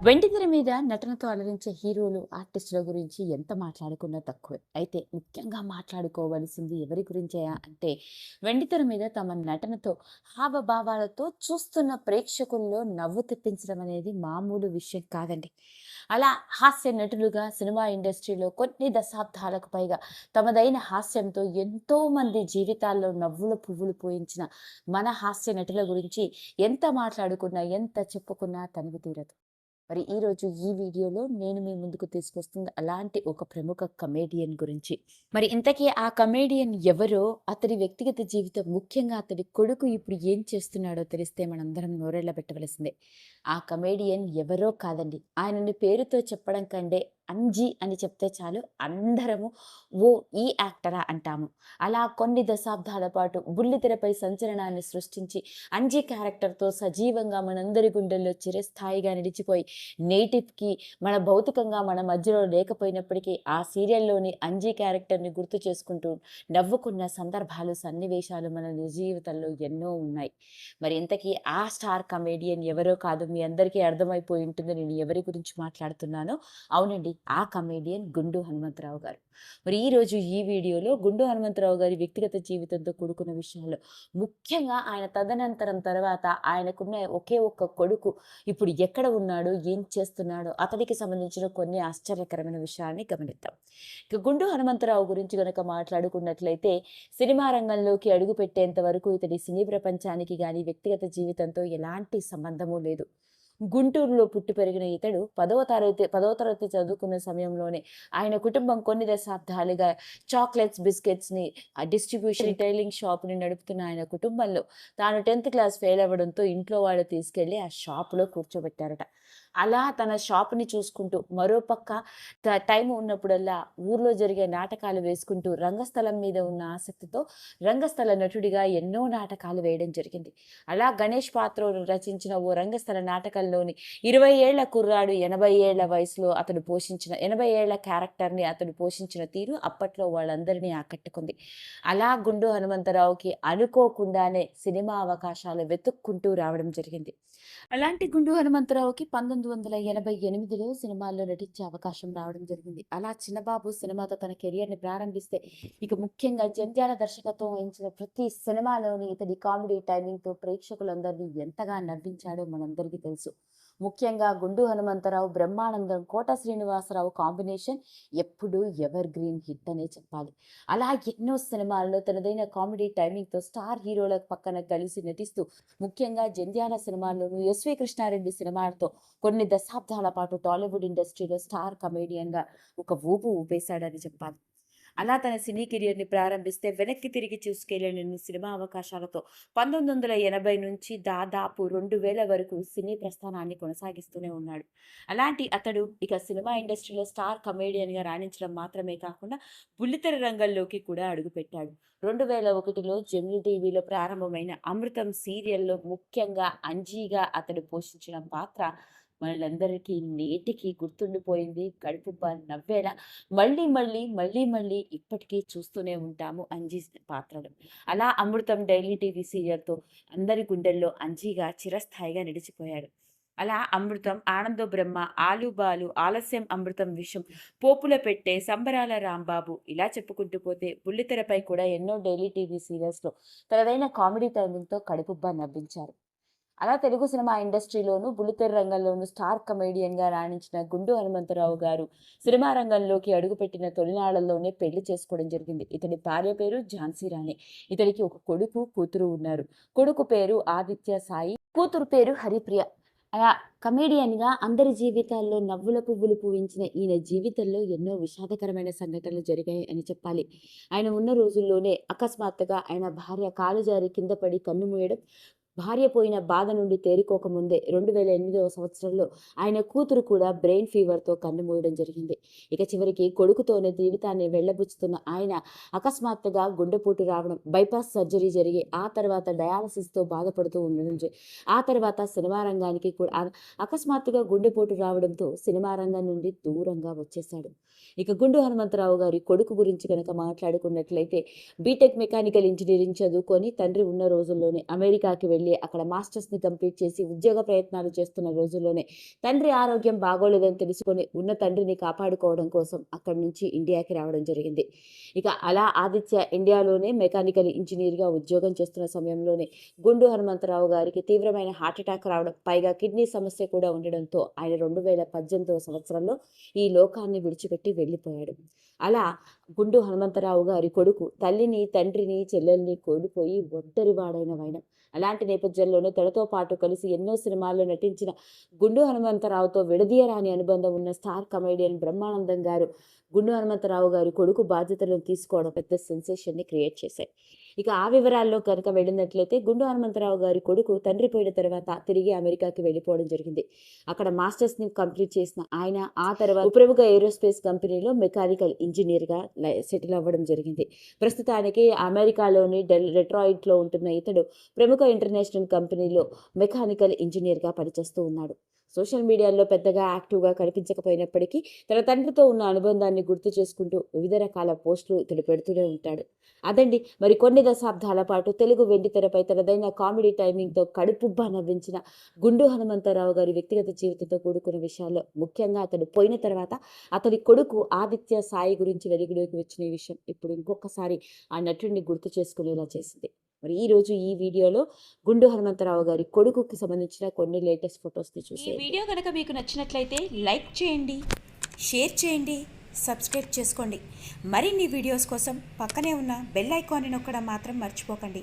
వెండితెర మీద నటనతో అలరించే హీరోలు, ఆర్టిస్టుల గురించి ఎంత మాట్లాడుకున్నా తక్కువే. అయితే ముఖ్యంగా మాట్లాడుకోవలసింది ఎవరి గురించా అంటే, వెండితెర మీద తమ నటనతో, హావభావాలతో చూస్తున్న ప్రేక్షకుల్లో నవ్వు తెప్పించడం అనేది మామూలు విషయం కాదండి. అలా హాస్య నటులుగా సినిమా ఇండస్ట్రీలో కొన్ని దశాబ్దాలకు పైగా తమదైన హాస్యంతో ఎంతో మంది జీవితాల్లో నవ్వుల పువ్వులు పూయించిన మన హాస్య నటుల గురించి ఎంత మాట్లాడుకున్నా, ఎంత చెప్పుకున్నా తనివి తీరదు. మరి ఈరోజు ఈ వీడియోలో నేను మీ ముందుకు తీసుకొస్తుంది అలాంటి ఒక ప్రముఖ కమేడియన్ గురించి. మరి ఇంతకీ ఆ కమేడియన్ ఎవరో, అతడి వ్యక్తిగత జీవితం, ముఖ్యంగా అతడి కొడుకు ఇప్పుడు ఏం చేస్తున్నాడో తెలిస్తే మనందరం నోరెళ్ళ పెట్టవలసిందే. ఆ కమేడియన్ ఎవరో కాదండి, ఆయనని పేరుతో చెప్పడం కంటే అంజీ అని చెప్తే చాలు అందరము ఓ ఈ యాక్టరా అంటాము. అలా కొన్ని దశాబ్దాల పాటు బుల్లితెరపై సంచలనాన్ని సృష్టించి అంజీ క్యారెక్టర్తో సజీవంగా మనందరి గుండెల్లో చిరస్థాయిగా నిలిచిపోయి నేటికి మన భౌతికంగా మన మధ్యలో లేకపోయినప్పటికీ ఆ సీరియల్లోని అంజీ క్యారెక్టర్ని గుర్తు చేసుకుంటూ నవ్వుకున్న సందర్భాలు, సన్నివేశాలు మన నిజ జీవితంలో ఎన్నో ఉన్నాయి. మరి ఇంతకీ ఆ స్టార్ కమేడియన్ ఎవరో కాదు, మీ అందరికీ అర్థమైపోయి ఉంటుంది నేను ఎవరి గురించి మాట్లాడుతున్నానో. అవునండి, ఆ కమేడియన్ గుండు హనుమంతరావు గారు. మరి ఈరోజు ఈ వీడియోలో గుండు హనుమంతరావు గారి వ్యక్తిగత జీవితంతో కూడుకున్న విషయాలు, ముఖ్యంగా ఆయన తదనంతరం తర్వాత ఆయనకున్న ఒకే ఒక్క కొడుకు ఇప్పుడు ఎక్కడ ఉన్నాడో, ఏం చేస్తున్నాడో, అతడికి సంబంధించిన కొన్ని ఆశ్చర్యకరమైన విషయాన్ని గమనిద్దాం. ఇక గుండు హనుమంతరావు గురించి గనక మాట్లాడుకున్నట్లయితే, సినిమా రంగంలోకి అడుగుపెట్టేంత వరకు ఇతడి సినీ ప్రపంచానికి గాని వ్యక్తిగత జీవితంతో ఎలాంటి సంబంధము లేదు. గుంటూరులో పుట్టి పెరిగిన ఇతడు 10వ తరగతి చదువుకున్న సమయంలోనే ఆయన కుటుంబం కొన్ని దశాబ్దాలుగా చాక్లెట్స్, బిస్కెట్స్‌ని డిస్ట్రిబ్యూషన్, రిటైలింగ్ షాప్‌ని నడుపుతున్న ఆయన కుటుంబంలో తాను 10థ్ క్లాస్ ఫెయిల్ అవ్వడంతో ఇంట్లో వాళ్ళు తీసుకెళ్ళి ఆ షాప్‌లో కూర్చోబెట్టారట. అలా తన షాప్‌ని చూసుకుంటూ, మరోపక్క టైం ఉన్నప్పుడల్లా ఊర్లో జరిగే నాటకాలు వేసుకుంటూ, రంగస్థలం మీద ఉన్న ఆసక్తితో రంగస్థల నటుడిగా ఎన్నో నాటకాలు వేయడం జరిగింది. అలా గణేష్ పాత్రను రచించిన ఓ రంగస్థల నాటకంలోని 20 ఏళ్ల కుర్రాడు 80 ఏళ్ల వయసులో అతడు పోషించిన 80 ఏళ్ల క్యారెక్టర్‌ని అతడు పోషించిన తీరు అప్పట్లో వాళ్ళందరినీ ఆకట్టుకుంది. అలా గుండు హనుమంతరావుకి అనుకోకుండానే సినిమా అవకాశాలు వెతుక్కుంటూ రావడం జరిగింది. అలాంటి గుండు హనుమంతరావుకి 1988లో సినిమాల్లో నటించే అవకాశం రావడం జరిగింది. అలా చిన్నబాబు సినిమాతో తన కెరియర్‌ని ప్రారంభిస్తే, ఇక ముఖ్యంగా జంధ్యాల దర్శకత్వం వహించిన ప్రతి సినిమాలోని ఇతడి కామెడీ టైమింగ్‌తో ప్రేక్షకులందరినీ ఎంతగా నవ్వించాడో మనందరికీ తెలుసు. ముఖ్యంగా గుండు హనుమంతరావు, బ్రహ్మానందం, కోట శ్రీనివాసరావు కాంబినేషన్ ఎప్పుడూ ఎవర్ గ్రీన్ హిట్ అనే చెప్పాలి. అలా ఎన్నో సినిమాల్లో తనదైన కామెడీ టైమింగ్‌తో స్టార్ హీరోల పక్కన కలిసి నటిస్తూ, ముఖ్యంగా జంధ్యాల సినిమాల్లోనూ, ఎస్వి కృష్ణారెడ్డి సినిమాలతో కొన్ని దశాబ్దాల పాటు టాలీవుడ్ ఇండస్ట్రీలో స్టార్ కమేడియన్‌గా ఒక ఊపు ఊపేశాడని చెప్పాలి. అలా తన సినీ కెరియర్‌ని ప్రారంభిస్తే, వెనక్కి తిరిగి చూసుకెళ్ళలేని సినిమా అవకాశాలతో 1980 నుంచి దాదాపు 2000 వరకు సినీ ప్రస్థానాన్ని కొనసాగిస్తూనే ఉన్నాడు. అలాంటి అతడు ఇక సినిమా ఇండస్ట్రీలో స్టార్ కమేడియన్‌గా రాణించడం మాత్రమే కాకుండా బుల్లితెర రంగంలోకి కూడా అడుగుపెట్టాడు. 2001లో జెమినీ టీవీలో ప్రారంభమైన 'అమృతం' సీరియల్‌లో ముఖ్యంగా అంజీగా అతడు పోషించిన పాత్ర మనందరికీ నేటికి గుర్తుండిపోయింది. కడుపుబ్బా నవ్వేలా మళ్ళీ ఇప్పటికీ చూస్తూనే ఉంటాము అంజీ పాత్రలు. అలా 'అమృతం' డైలీ టీవీ సీరియల్‌తో అందరి గుండెల్లో అంజీగా చిరస్థాయిగా నిలిచిపోయాడు. అలా 'అమృతం', 'ఆనందో బ్రహ్మ', 'ఆలు బాలు', 'ఆలస్యం అమృతం విషం', 'పోపుల పెట్టె', 'సంబరాల రాంబాబు' ఇలా చెప్పుకుంటూ పోతే బుల్లితెరపై కూడా ఎన్నో డైలీ టీవీ సీరియల్స్‌లో తనదైన కామెడీ టైమింగ్‌తో కడుపుబ్బా నవ్వించారు. అలా తెలుగు సినిమా ఇండస్ట్రీలోనూ, బుల్లితెర రంగంలోనూ స్టార్ కమేడియన్‌గా రాణించిన గుండు హనుమంతరావు గారు సినిమా రంగంలోకి అడుగుపెట్టిన తొలినాళ్లలోనే పెళ్లి చేసుకోవడం జరిగింది. ఇతడి భార్య పేరు ఝాన్సీ రాణి. ఇతడికి ఒక కొడుకు, కూతురు ఉన్నారు. కొడుకు పేరు ఆదిత్య సాయి, కూతురు పేరు హరిప్రియ. అలా కమేడియన్‌గా అందరి జీవితాల్లో నవ్వుల పువ్వులు పూయించిన ఈయన జీవితంలో ఎన్నో విషాదకరమైన సంఘటనలు జరిగాయి అని చెప్పాలి. ఆయన ఉన్న రోజుల్లోనే అకస్మాత్తుగా ఆయన భార్య కాలు జారి కింద పడి కన్నుమూయడం, భార్య పోయిన బాధ నుండి తేరుకోకముందే 2008వ సంవత్సరంలో ఆయన కూతురు కూడా బ్రెయిన్ ఫీవర్‌తో కన్నుమూయడం జరిగింది. ఇక చివరికి కొడుకుతోనే జీవితాన్ని వెళ్ళబుచ్చుతున్న ఆయన అకస్మాత్తుగా గుండెపోటు రావడం, బైపాస్ సర్జరీ జరిగి ఆ తర్వాత డయాలసిస్‌తో బాధపడుతూ ఉండడం ఆ తర్వాత సినిమా రంగానికి కూడా అకస్మాత్తుగా గుండెపోటు రావడంతో సినిమా రంగం నుండి దూరంగా వచ్చేశాడు. ఇక గుండు హనుమంతరావు గారి కొడుకు గురించి గనక మాట్లాడుకున్నట్లయితే, బీటెక్ మెకానికల్ ఇంజినీరింగ్ చదువుకొని తండ్రి ఉన్న రోజుల్లోనే అమెరికాకి వెళ్లి వెళ్ళి అక్కడ మాస్టర్స్ని కంప్లీట్ చేసి ఉద్యోగ ప్రయత్నాలు చేస్తున్న రోజుల్లోనే తండ్రి ఆరోగ్యం బాగోలేదని తెలుసుకొని ఉన్న తండ్రిని కాపాడుకోవడం కోసం అక్కడి నుంచి ఇండియాకి రావడం జరిగింది. ఇక అలా ఆదిత్య ఇండియాలోనే మెకానికల్ ఇంజనీర్గా ఉద్యోగం చేస్తున్న సమయంలోనే గుండు హనుమంతరావు గారికి తీవ్రమైన హార్ట్ అటాక్ రావడం, పైగా కిడ్నీ సమస్య కూడా ఉండడంతో ఆయన 2018వ సంవత్సరంలో ఈ లోకాన్ని విడిచిపెట్టి వెళ్ళిపోయాడు. అలా గుండు హనుమంతరావు గారి కొడుకు తల్లిని, తండ్రిని, చెల్లెల్ని కోల్పోయి ఒంటరివాడైన వైనం. అలాంటి నేపథ్యంలోనే తనతో పాటు కలిసి ఎన్నో సినిమాల్లో నటించిన గుండు హనుమంతరావుతో విడదీయరాని అనుబంధం ఉన్న స్టార్ కమెడియన్ బ్రహ్మానందం గారు గుండు హనుమంతరావు గారి కొడుకు బాధ్యతలను తీసుకోవడం పెద్ద సెన్సేషన్ని క్రియేట్ చేశాయి. ఇక ఆ వివరాల్లో కనుక వెళ్ళినట్లయితే గుండు హనుమంతరావు గారి కొడుకు తండ్రి పోయిన తర్వాత తిరిగి అమెరికాకి వెళ్ళిపోవడం జరిగింది. అక్కడ మాస్టర్స్ని కంప్లీట్ చేసిన ఆయన ఆ తర్వాత ప్రముఖ ఏరోస్పేస్ కంపెనీలో మెకానికల్ ఇంజనీర్గా సెటిల్ అవ్వడం జరిగింది. ప్రస్తుతానికి అమెరికాలోని డెట్రాయిట్లో ఉంటున్న ఇతడు ప్రముఖ ఇంటర్నేషనల్ కంపెనీలో మెకానికల్ ఇంజనీర్గా పనిచేస్తూ ఉన్నాడు. సోషల్ మీడియాలో పెద్దగా యాక్టివ్గా కనిపించకపోయినప్పటికీ తన తండ్రితో ఉన్న అనుబంధాన్ని గుర్తు చేసుకుంటూ వివిధ రకాల పోస్టులు ఇతడు పెడుతూనే ఉంటాడు. అదండి మరి కొన్ని దశాబ్దాల పాటు తెలుగు వెండితెరపై తనదైన కామెడీ టైమింగ్తో కడుపుబ్బా నవ్వించిన గుండు హనుమంతరావు గారి వ్యక్తిగత జీవితంతో కూడుకున్న విషయాల్లో ముఖ్యంగా అతడు పోయిన తర్వాత అతడి కొడుకు ఆదిత్య సాయి గురించి వెలుగులోకి వచ్చిన ఈ విషయం ఇప్పుడు ఇంకొకసారి ఆ నటుడిని గుర్తు చేసుకునేలా చేసింది. మరి ఈరోజు ఈ వీడియోలో గుండు హనుమంతరావు గారి కొడుకుకి సంబంధించిన కొన్ని లేటెస్ట్ ఫొటోస్ని చూసి ఈ వీడియో కనుక మీకు నచ్చినట్లయితే లైక్ చేయండి, షేర్ చేయండి, సబ్స్క్రైబ్ చేసుకోండి. మరిన్ని వీడియోస్ కోసం పక్కనే ఉన్న బెల్ ఐకాన్ని నొక్కడం మాత్రం మర్చిపోకండి.